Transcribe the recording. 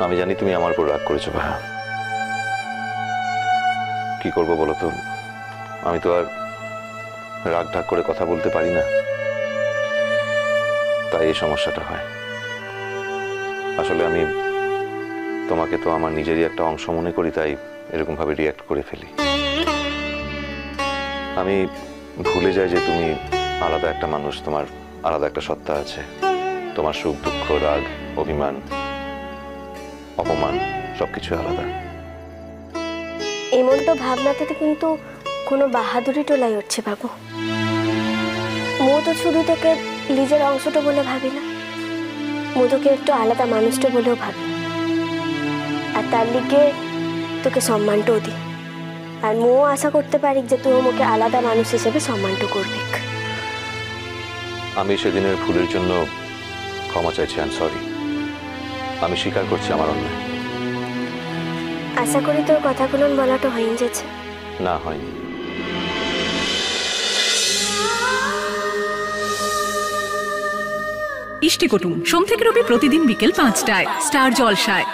আমি জানি তুমি আমার উপর রাগ করেছো ভায়া। কি করবো বলো তো, আমি তো আর রাগ ঢাক করে কথা বলতে পারি না, তাই এই সমস্যাটা হয়। আসলে আমি তোমাকে তো আমার নিজেরই একটা অংশ মনে করি, তাই এরকম ভাবে রিয়াক্ট করে ফেলি। আমি ভুলে যাই যে তুমি আলাদা একটা মানুষ, তোমার আলাদা একটা সত্তা আছে। তোমার সুখ দুঃখ রাগ অভিমান অপমান সবকিছু আলাদা। এমনটা ভাবনাতে কিন্তু কোনো বাহাদুরি টোলাই উঠছে বাবু। মো তো শুধু তোকে নিজের অংশটা বলে ভাবি না, মো তোকে একটু আলাদা মানুষটা বলেও ভাবি। আর তার লিগে তোকে সম্মানটাও দিই। আর মো আশা করতে পারি যে তুই মোকে আলাদা মানুষ হিসেবে সম্মানটা করবি। আমি সেদিনের ভুলের জন্য ক্ষমা চাইছি। I am sorry. আমি স্বীকার করছি আমার অন্যায়। আশা করি তোর কথাগুলো বলাটা হয়ে যাচ্ছে। না, হয়নি। ইষ্টি কুটুম সোম থেকে রবি প্রতিদিন বিকেল ৫টায় স্টার জলসায়।